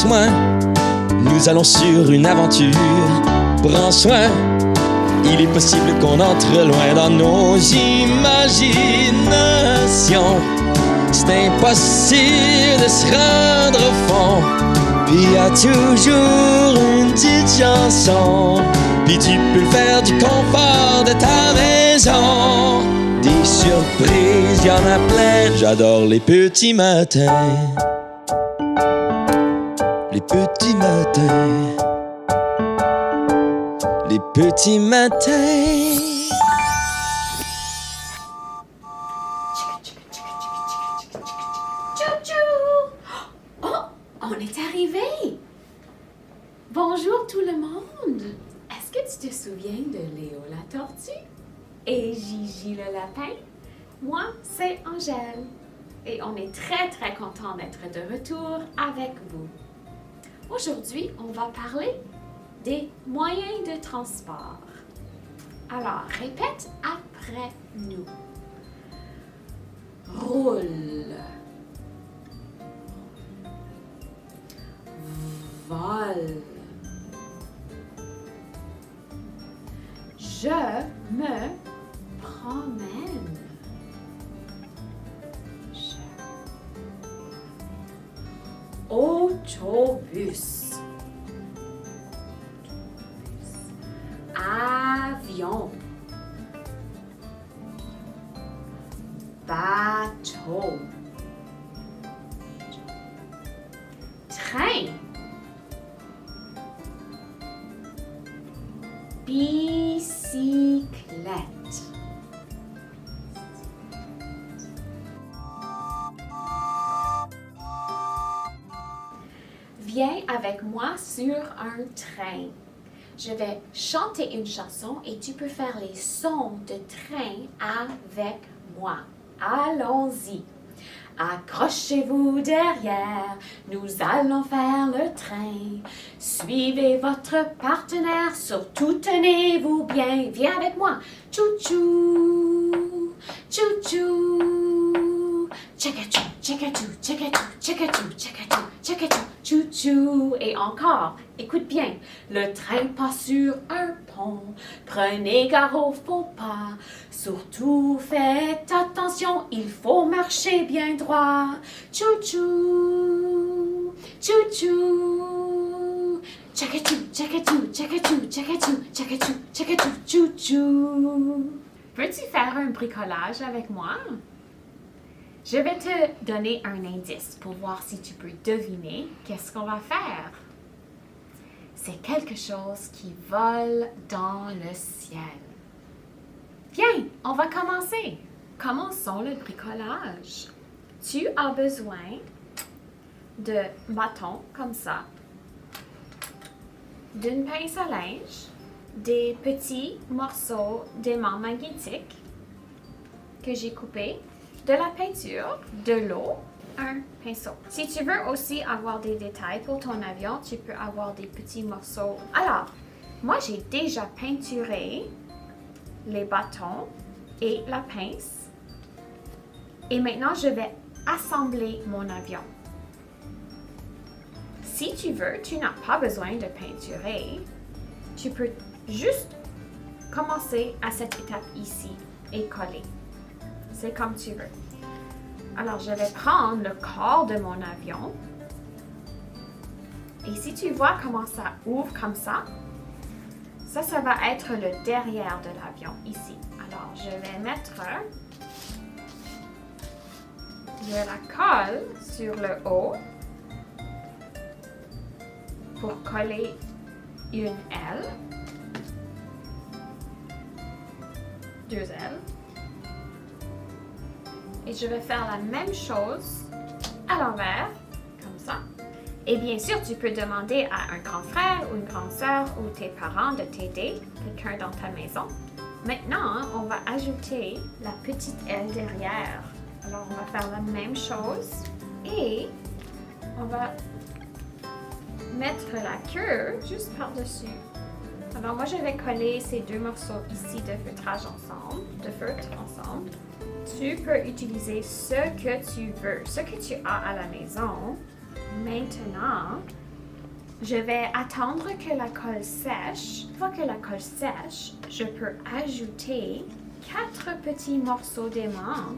soin, nous allons sur une aventure. Prends soin, il est possible qu'on entre loin dans nos imaginations. C'est impossible de se rendre au fond. Puis y a toujours une petite chanson. Puis tu peux le faire du confort de ta maison. Des surprises, y en a plein. J'adore les petits matins. Les petits matins. Les petits matins. On est arrivé! Bonjour tout le monde! Est-ce que tu te souviens de Léo la tortue et Gigi le lapin? Moi, c'est Angèle et on est très content d'être de retour avec vous. Aujourd'hui, on va parler des moyens de transport. Alors, répète après nous. Roule. Vol. Je me promène. Autobus. Avion. Bateau. Train. Bicyclette. Viens avec moi sur un train. Je vais chanter une chanson et tu peux faire les sons de train avec moi. Allons-y. Accrochez-vous derrière, nous allons faire le train. Suivez votre partenaire, surtout tenez-vous bien. Viens avec moi. Tchou-tchou, tchou-tchou. Tchaka-tchou, tchaka-tchou, tchaka-tchou, tchaka-tchou, tchaka-tchou, tchaka-tchou, tchou-tchou. Et encore, écoute bien, le train passe sur un pont. Prenez garde au faux pas. Surtout faites attention, il faut marcher bien droit. Tchou-tchou, tchou-tchou. Tchaka-tchou, tchaka-tchou, tchaka-tchou, tchaka-tchou, tchaka-tchou, tchaka-tchou, tchou-tchou. Peux-tu faire un bricolage avec moi? Je vais te donner un indice pour voir si tu peux deviner qu'est-ce qu'on va faire. C'est quelque chose qui vole dans le ciel. Bien, on va commencer. Commençons le bricolage. Tu as besoin de bâtons comme ça, d'une pince à linge, des petits morceaux d'aimant magnétique que j'ai coupés, de la peinture, de l'eau, un pinceau. Si tu veux aussi avoir des détails pour ton avion, tu peux avoir des petits morceaux. Alors, moi j'ai déjà peinturé les bâtons et la pince. Et maintenant, je vais assembler mon avion. Si tu veux, tu n'as pas besoin de peinturer. Tu peux juste commencer à cette étape ici et coller. C'est comme tu veux. Alors, je vais prendre le corps de mon avion. Et si tu vois comment ça ouvre comme ça va être le derrière de l'avion, ici. Alors, je vais mettre de la colle sur le haut pour coller une aile, deux ailes. Et je vais faire la même chose à l'envers, comme ça. Et bien sûr, tu peux demander à un grand frère ou une grande sœur ou tes parents de t'aider, quelqu'un dans ta maison. Maintenant, on va ajouter la petite aile derrière. Alors, on va faire la même chose et on va mettre la queue juste par-dessus. Alors, moi, je vais coller ces deux morceaux ici de feutrage ensemble, Tu peux utiliser ce que tu veux, ce que tu as à la maison. Maintenant, Je vais attendre que la colle sèche. Une fois que la colle sèche, je peux ajouter 4 petits morceaux d'aimant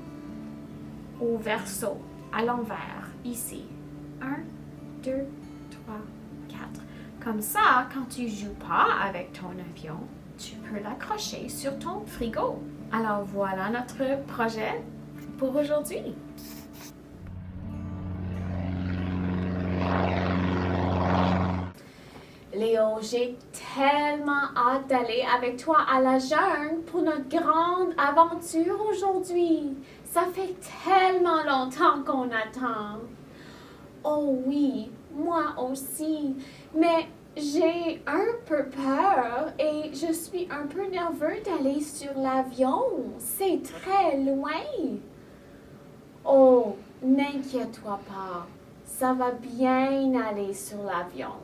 au verso, à l'envers, ici. 1, 2, 3, 4. Comme ça, quand tu joues pas avec ton avion, tu peux l'accrocher sur ton frigo. Alors voilà notre projet pour aujourd'hui. Léo, j'ai tellement hâte d'aller avec toi à la jungle pour notre grande aventure aujourd'hui. Ça fait tellement longtemps qu'on attend. Oh oui, moi aussi. Mais j'ai un peu peur et je suis un peu nerveux d'aller sur l'avion. C'est très loin. Oh, n'inquiète-toi pas. Ça va bien aller sur l'avion.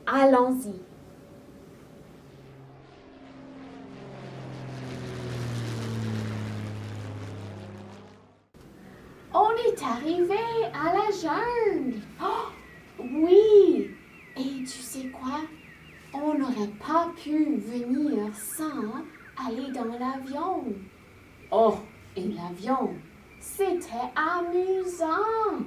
Allons-y. On est arrivé à la jungle. Oh, oui. Et tu sais quoi? On n'aurait pas pu venir sans aller dans l'avion. Oh, et l'avion, c'était amusant.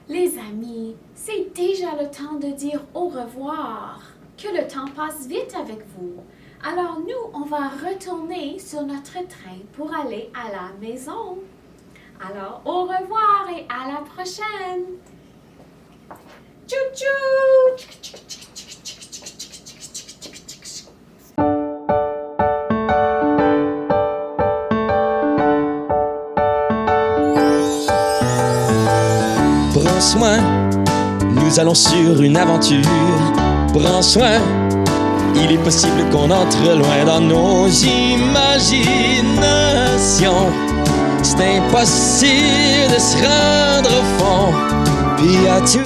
Les amis, c'est déjà le temps de dire au revoir. Que le temps passe vite avec vous. Alors nous, on va retourner sur notre train pour aller à la maison. Alors au revoir et à la prochaine. Tchou-tchou! Prends soin, nous allons sur une aventure. Prends soin, il est possible qu'on entre loin dans nos imaginations. C'est impossible de se rendre au fond, puis à tout.